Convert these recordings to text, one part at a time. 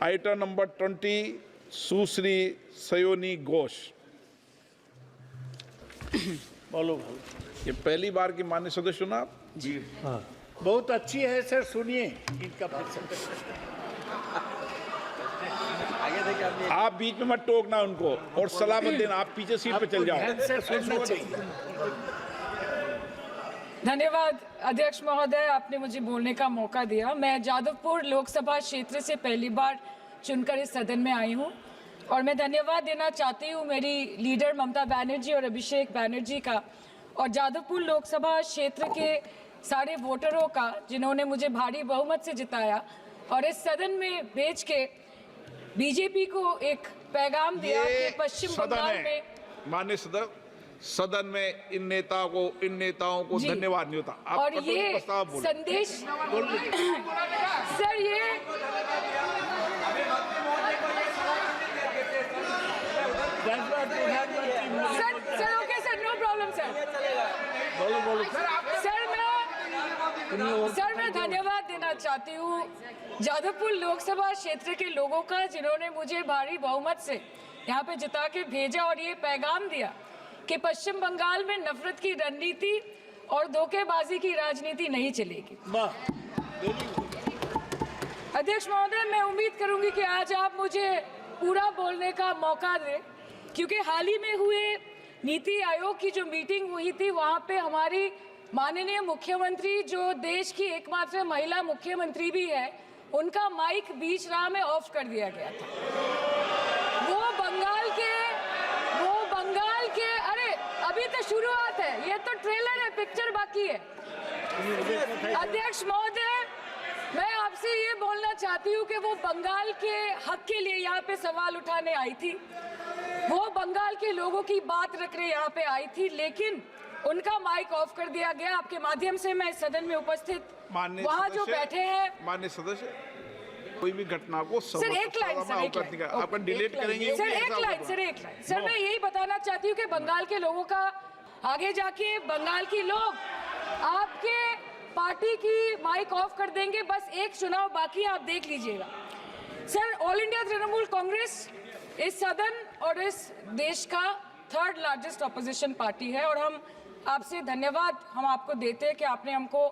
Item number 20 सुश्री सयोनी घोष। बोलो भाई। ये पहली बार की माननीय सदस्य चुना आप? जी हाँ, बहुत अच्छी है सर, सुनिए इनका आगे देखिए। आप बीच में मत टोकना उनको और सलाह मत देना, आप पीछे सीट पे चल जाओ। सर सुनना चाहिए। धन्यवाद अध्यक्ष महोदय, आपने मुझे बोलने का मौका दिया। मैं जादवपुर लोकसभा क्षेत्र से पहली बार चुनकर इस सदन में आई हूं और मैं धन्यवाद देना चाहती हूं मेरी लीडर ममता बनर्जी और अभिषेक बनर्जी का और जादवपुर लोकसभा क्षेत्र के सारे वोटरों का जिन्होंने मुझे भारी बहुमत से जिताया और इस सदन में भेज के बीजेपी को एक पैगाम दिया कि पश्चिम बंगाल में माननीय सदन में इन नेताओं को धन्यवाद नहीं होता। आप और ये संदेश सर ये sir okay sir, no problem sir. बोलो सर मैं धन्यवाद देना चाहती हूँ जादवपुर लोकसभा क्षेत्र के लोगों का जिन्होंने मुझे भारी बहुमत से यहाँ पे जिता के भेजा और ये पैगाम दिया कि पश्चिम बंगाल में नफरत की रणनीति और धोखेबाजी की राजनीति नहीं चलेगी। अध्यक्ष महोदय, मैं उम्मीद करूंगी कि आज आप मुझे पूरा बोलने का मौका दें क्योंकि हाल ही में हुए नीति आयोग की जो मीटिंग हुई थी वहां पे हमारी माननीय मुख्यमंत्री जो देश की एकमात्र महिला मुख्यमंत्री भी है, उनका माइक बीच राह में ऑफ कर दिया गया था। वो बंगाल के अरे अभी तो शुरुआत है, ये तो ट्रेलर है, पिक्चर बाकी है। अध्यक्ष महोदय, मैं आपसे ये बोलना चाहती हूँ कि वो बंगाल के हक के लिए यहाँ पे सवाल उठाने आई थी, वो बंगाल के लोगों की बात रखने यहाँ पे आई थी, लेकिन उनका माइक ऑफ कर दिया गया। आपके माध्यम से मैं इस सदन में उपस्थित वहाँ जो बैठे हैं माननीय सदस्य, कोई भी घटना को सर एक लाइन आपका डिलीट करेंगे सर, एक लाइन सर मैं यही बताना चाहती हूँ कि बंगाल के लोगों का आगे जाके बंगाल के लोग आपके पार्टी की माइक ऑफ कर देंगे, बस एक चुनाव बाकी है, आप देख लीजिएगा। Sir, all India Trinamool Congress इस सदन और इस देश का 3rd लार्जेस्ट ऑपोजिशन पार्टी है और हम आपसे धन्यवाद हम आपको देते हैं कि आपने हमको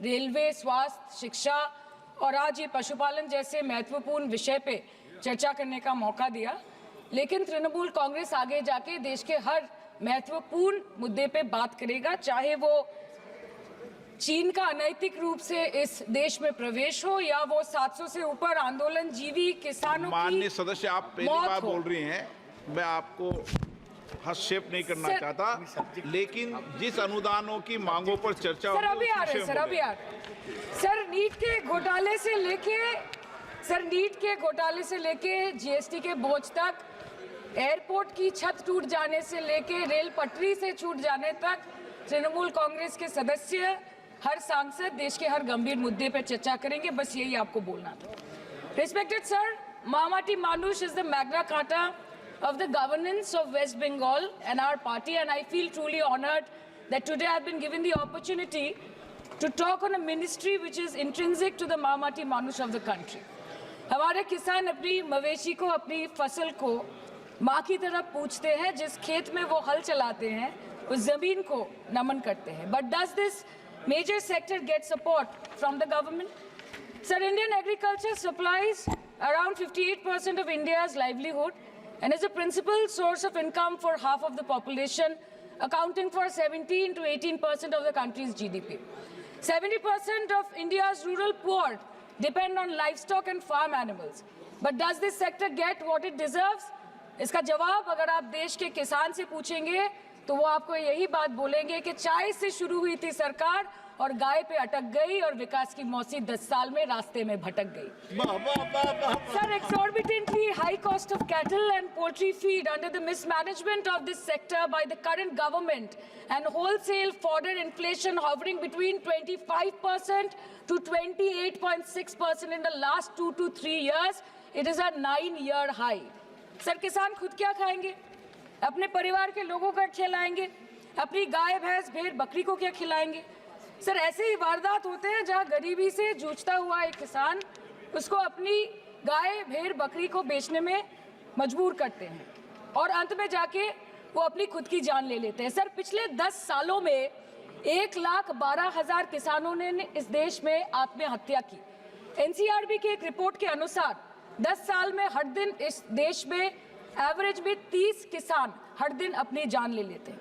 रेलवे, स्वास्थ्य, शिक्षा और आज ये पशुपालन जैसे महत्वपूर्ण विषय पे चर्चा करने का मौका दिया। लेकिन तृणमूल कांग्रेस आगे जाके देश के हर महत्वपूर्ण मुद्दे पे बात करेगा, चाहे वो चीन का अनैतिक रूप से इस देश में प्रवेश हो या वो 700 से ऊपर आंदोलन जीवी किसानों की माननीय सदस्य, आप पहली बार बोल रही हैं, मैं आपको हस्तक्षेप नहीं करना चाहता, लेकिन जिस अनुदानों की मांगों पर चर्चा सर अभी आ रहे हैं सर नीट के घोटाले से लेके जीएसटी के बोझ तक, एयरपोर्ट की छत टूट जाने से लेके रेल पटरी से छूट जाने तक तृणमूल कांग्रेस के सदस्य, हर सांसद देश के हर गंभीर मुद्दे पर चर्चा करेंगे, बस यही आपको बोलना था। Respected sir, Mamati Manush is the Magna Carta of the governance of West Bengal and our party, and I feel truly honored that today I've been given the opportunity to talk on a ministry which is intrinsic to the Mamati Manush of the country. हमारे किसान अपनी मवेशी को, अपनी फसल को माँ की तरफ पूछते हैं, जिस खेत में वो हल चलाते हैं उस जमीन को नमन करते हैं। But does this major sector get support from the government? Sir, Indian agriculture supplies around 58% of India's livelihood and is a principal source of income for half of the population, accounting for 17 to 18% of the country's GDP. 70% of India's rural poor depend on livestock and farm animals. But does this sector get what it deserves? इसका जवाब अगर आप देश के किसान से पूछेंगे तो वो आपको यही बात बोलेंगे कि चाय से शुरू हुई थी सरकार और गाय पे अटक गई और विकास की मौसी 10 साल में रास्ते में भटक गई। Sir, exorbitantly high cost of cattle and poultry feed under the mismanagement of this sector by the current government and wholesale fodder inflation hovering between 25% to 28.6% in the last 2 to 3 years, it is a 9-year high. Sir, किसान खुद क्या खाएंगे? अपने परिवार के लोगों का खिलाएंगे? अपनी गाय भैंस भेड़ बकरी को क्या खिलाएंगे? सर, ऐसे ही वारदात होते हैं जहां गरीबी से जूझता हुआ एक किसान उसको अपनी गाय भेड़ बकरी को बेचने में मजबूर करते हैं और अंत में जाके वो अपनी खुद की जान ले लेते हैं। सर, पिछले 10 सालों में 1,12,000 किसानों ने इस देश में आत्महत्या की। एनसीआरबी की एक रिपोर्ट के अनुसार 10 साल में हर दिन इस देश में एवरेज में 30 किसान हर दिन अपनी जान ले लेते हैं।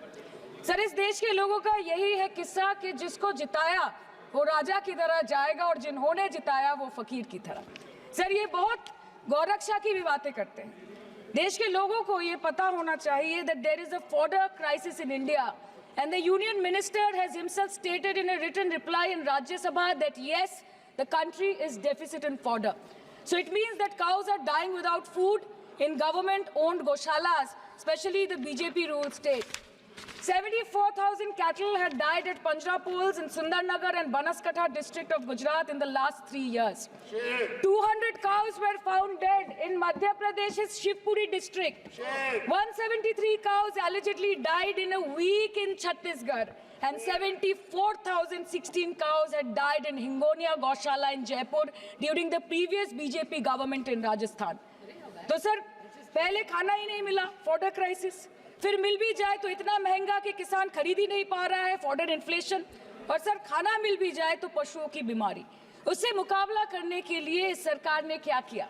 सर, इस देश के लोगों का यही है किस्सा कि जिसको जिताया वो राजा की तरह जाएगा और जिन्होंने जिताया वो फकीर की तरह। सर, ये बहुत गौरक्षा की भी बातें करते हैं। देश के लोगों को ये पता होना चाहिए that there is a fodder crisis in India, and the Union Minister has himself stated in a written reply in Rajya Sabha that yes, the country is deficit in fodder. So it means that cows are dying without food in government-owned goshalas, especially the BJP-ruled state. 74,000 cattle had died at Panjrapols in Sundarnagar and Banaskantha district of Gujarat in the last 3 years. 200 cows were found dead in Madhya Pradesh's Shivpuri district. 173 cows allegedly died in a week in Chhattisgarh. And 74,016 cows had died in Hingonia Goshala in Jaipur during the previous BJP government in Rajasthan. तो sir, पहले खाना ही नहीं मिला, fodder crisis, फिर मिल भी जाए तो इतना महंगा कि किसान खरीद ही नहीं पा रहा है, फॉडर इन्फ्लेशन, और सर खाना मिल भी जाए तो पशुओं की बीमारी। उससे मुकाबला करने के लिए सरकार ने क्या किया?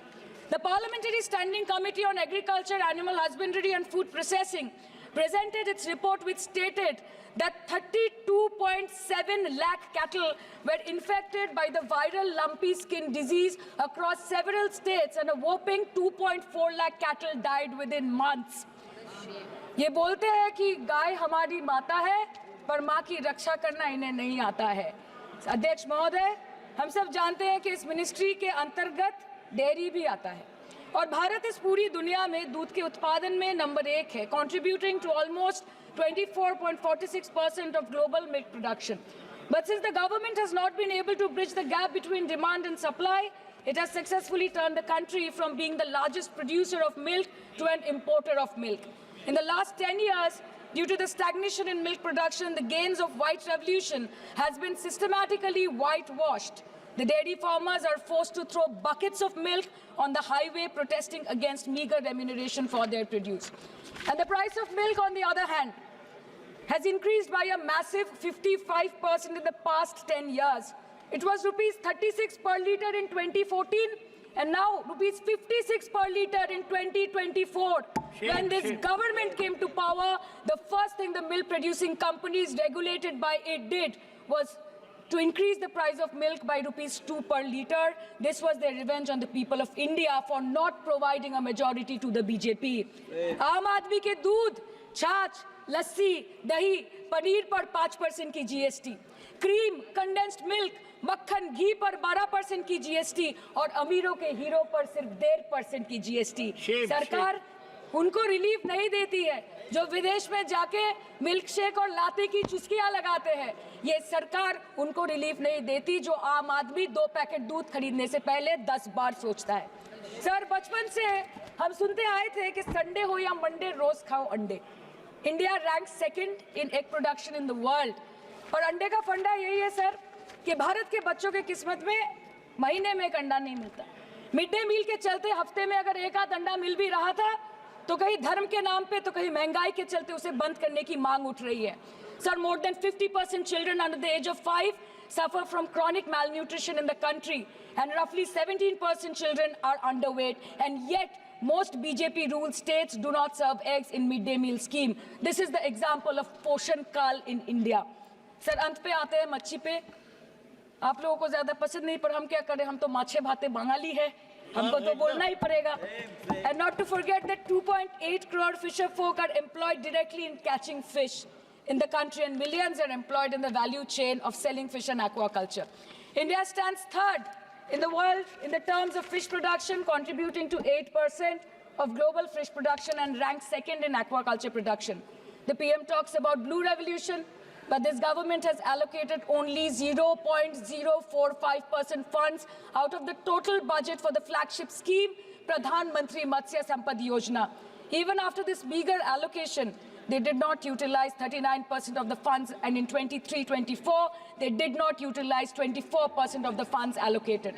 The Parliamentary Standing Committee on Agriculture, Animal Husbandry and Food Processing presented its report which stated that 32.7 lakh cattle were infected by the viral lumpy skin disease across several states and a whopping 2.4 lakh cattle died within months. ये बोलते हैं कि गाय हमारी माता है पर माँ की रक्षा करना इन्हें नहीं आता है। अध्यक्ष महोदय, हम सब जानते हैं कि इस मिनिस्ट्री के अंतर्गत डेयरी भी आता है और भारत इस पूरी दुनिया में दूध के उत्पादन में नंबर 1 है, contributing to almost 24.46% of global milk production. But since the government has not been able to bridge the gap between demand and supply, it has successfully turned the country from being the largest producer of milk to an importer of milk. In the last 10 years, due to the stagnation in milk production, the gains of white revolution has been systematically whitewashed. The dairy farmers are forced to throw buckets of milk on the highway protesting against meager remuneration for their produce. And the price of milk, on the other hand, has increased by a massive 55% in the past 10 years. It was rupees 36 per litre in 2014 and now rupees 56 per litre in 2024. When this government came to power, the first thing the milk producing companies regulated by it did was to increase the price of milk by rupees 2 per litre. This was their revenge on the people of India for not providing a majority to the BJP. आम आदमी के दूध, छाछ, लस्सी, दही, पनीर पर 5% की GST, cream, condensed milk, मक्खन, घी पर 12% की GST और अमीरों के हीरो पर सिर्फ 1.5% की GST। सरकार उनको रिलीफ नहीं देती है जो विदेश में जाके मिल्क शेक और लाते की चुस्कियां लगाते हैं। ये सरकार उनको रिलीफ नहीं देती जो आम आदमी 2 पैकेट दूध खरीदने से पहले 10 बार सोचता है। सर, बचपन से हम सुनते आए थे कि संडे हो या मंडे रोज खाओ अंडे। India rank 2nd in egg production in the world और अंडे का फंडा यही है सर कि भारत के बच्चों के किस्मत में महीने में एक अंडा नहीं मिलता। मिड डे मील के चलते हफ्ते में अगर एक आध अंडा मिल भी रहा था तो कहीं धर्म के नाम पे तो कहीं महंगाई के चलते उसे बंद करने की मांग उठ रही है। Sir, more than 50% children under the age of 5 suffer from chronic malnutrition in the country and roughly 17% children are underweight, and yet most BJP ruled states do not serve eggs in midday meal scheme. This is the example of Poshan Kal in India. Sir, अंत पे आते हैं मच्छी पे। आप लोगों को ज्यादा पसंद नहीं पर हम क्या करें, हम तो माछे भाते बंगाली है, हमको तो बोलना ही पड़ेगा। And not to forget that 2.8 crore fisher folk are employed directly in catching fish in the country and millions are employed in the value chain of selling fish and aquaculture. India stands 3rd in the world in the terms of fish production, contributing to 8% of global fish production and ranks 2nd in aquaculture production. The PM talks about blue revolution, but this government has allocated only 0.045% funds out of the total budget for the flagship scheme, Pradhan Mantri Matsya Sampad Yojana. Even after this meager allocation, they did not utilize 39% of the funds, and in 23-24, they did not utilize 24% of the funds allocated.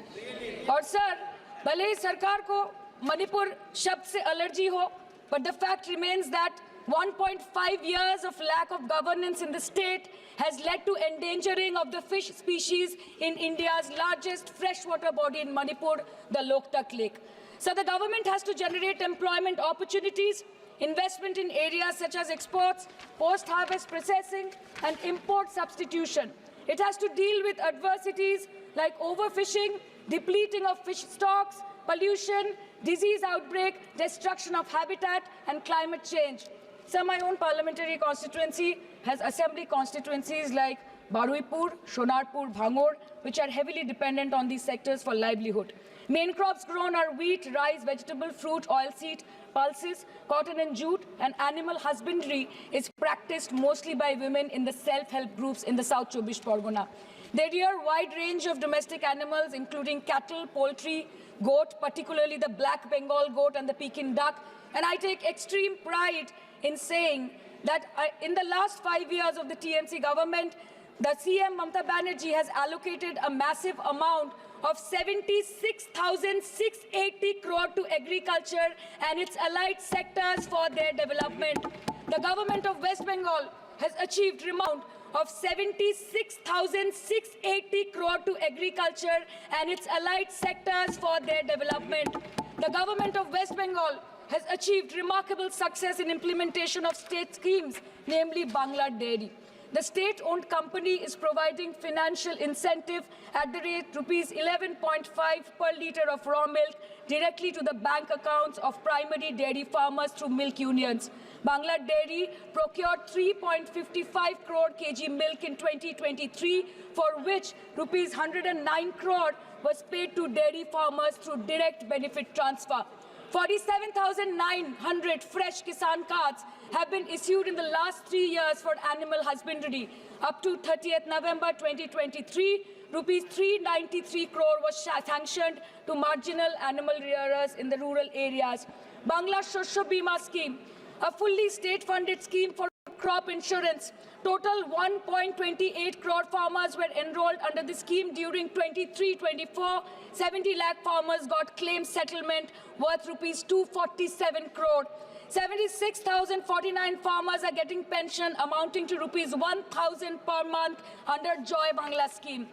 और sir, भले ही सरकार को मणिपुर शब्द से allergy हो, but the fact remains that 1.5 years of lack of governance in the state has led to endangering of the fish species in India's largest freshwater body in Manipur, the Loktak Lake. So the government has to generate employment opportunities, investment in areas such as exports, post-harvest processing, and import substitution. It has to deal with adversities like overfishing, depleting of fish stocks, pollution, disease outbreak, destruction of habitat, and climate change. So my own parliamentary constituency has assembly constituencies like Baruipur, Shonarpur, Bhangor, which are heavily dependent on these sectors for livelihood. Main crops grown are wheat, rice, vegetable, fruit, oilseed, pulses, cotton and jute, and animal husbandry is practiced mostly by women in the self-help groups in the South Chobbish Pargona. They rear a wide range of domestic animals, including cattle, poultry, goat, particularly the black Bengal goat and the Pekin duck. And I take extreme pride in saying that in the last 5 years of the TMC government, the CM Mamata Banerjee has allocated a massive amount of 76,680 crore to agriculture and its allied sectors for their development. The government of West Bengal has achieved amount of 76,680 crore to agriculture and its allied sectors for their development. The government of West Bengal has achieved remarkable success in implementation of state schemes, namely Bangla Dairy. The state-owned company is providing financial incentive at the rate rupees 11.5 per litre of raw milk directly to the bank accounts of primary dairy farmers through milk unions. Bangla Dairy procured 3.55 crore kg milk in 2023, for which rupees 109 crore was paid to dairy farmers through direct benefit transfer. 47,900 fresh Kisan cards have been issued in the last 3 years for animal husbandry. Up to 30th November 2023, rupees 393 crore was sanctioned to marginal animal rearers in the rural areas. Bangla Shosho Bima scheme, a fully state-funded scheme for crop insurance. Total 1.28 crore farmers were enrolled under the scheme during 23-24. 70 lakh farmers got claim settlement worth rupees 247 crore. 76,049 farmers are getting pension amounting to rupees 1,000 per month under Joy Bangla scheme.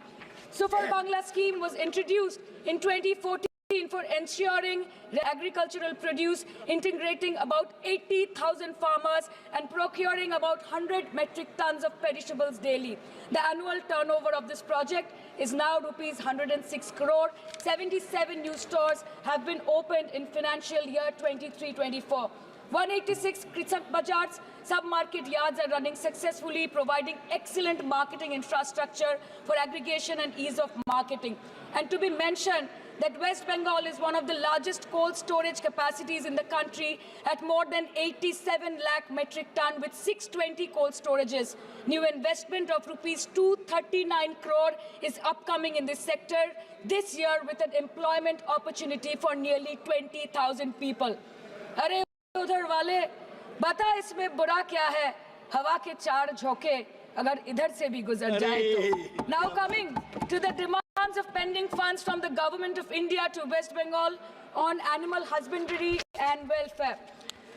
Super Bangla scheme was introduced in 2014 for ensuring the agricultural produce, integrating about 80,000 farmers and procuring about 100 metric tons of perishables daily. The annual turnover of this project is now rupees 106 crore. 77 new stores have been opened in financial year 23-24. 186 Krisak Bazars sub-market yards are running successfully, providing excellent marketing infrastructure for aggregation and ease of marketing. And to be mentioned, that West Bengal is one of the largest cold storage capacities in the country at more than 87 lakh metric ton with 620 cold storages. New investment of rupees 239 crore is upcoming in this sector this year with an employment opportunity for nearly 20,000 people. Arey उधर वाले बता इसमें बुरा क्या है हवा के चार झोंके अगर इधर से भी गुजर जाए तो. Now coming to the demands of pending funds from the government of India to West Bengal on animal husbandry and welfare.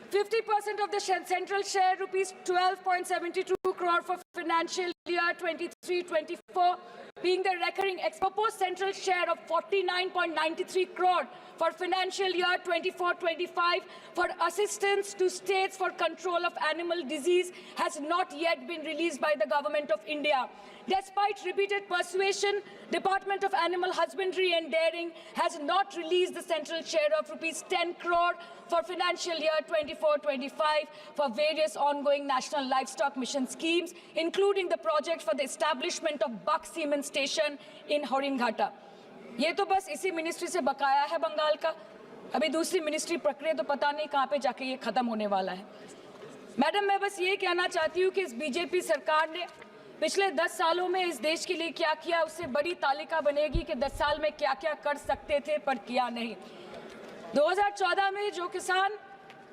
50% of the central share, rupees 12.72 crore for financial year 23-24, being the recurring proposed central share of 49.93 crore for financial year 24-25 for assistance to states for control of animal disease has not yet been released by the government of India. Despite repeated persuasion, Department of Animal Husbandry and Dairying has not released the central share of rupees 10 crore for financial year 24-25 for various ongoing national livestock mission schemes, including the project for the establishment of Buck Semen Station in Horinghata. ये तो बस इसी ministry से बकाया है बंगाल का. अभी दूसरी मिनिस्ट्री प्रक्रिया तो पता नहीं कहाँ पे जाके ये खत्म होने वाला है. मैडम, मैं बस ये कहना चाहती हूँ कि इस बीजेपी सरकार ने पिछले 10 सालों में इस देश के लिए क्या किया, उससे बड़ी तालिका बनेगी कि 10 साल में क्या-क्या कर सकते थे पर किया नहीं. 2014 में जो किसान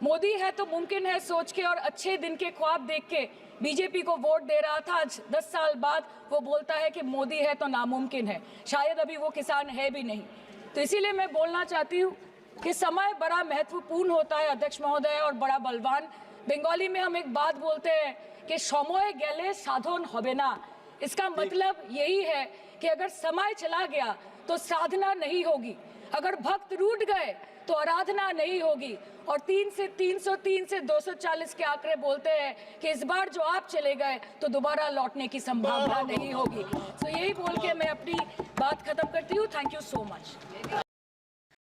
मोदी है तो मुमकिन है सोच के और अच्छे दिन के ख्वाब देख के बीजेपी को वोट दे रहा था, आज 10 साल बाद वो बोलता है कि मोदी है तो नामुमकिन है. शायद अभी वो किसान है भी नहीं. तो इसीलिए मैं बोलना चाहती हूँ कि समय बड़ा महत्वपूर्ण होता है अध्यक्ष महोदय और बड़ा बलवान। बंगाली में हम एक बात बोलते हैं कि समय गेले साधन होबे ना। इसका मतलब यही है कि अगर समय चला गया तो साधना नहीं होगी, अगर भक्त रूठ गए तो आराधना नहीं होगी। और 3 से 303 से 240 के आंकड़े बोलते हैं कि इस बार जो आप चले गए तो दोबारा लौटने की संभावना नहीं होगी। तो यही बोल के मैं अपनी बात खत्म करती हूँ। Thank you so much.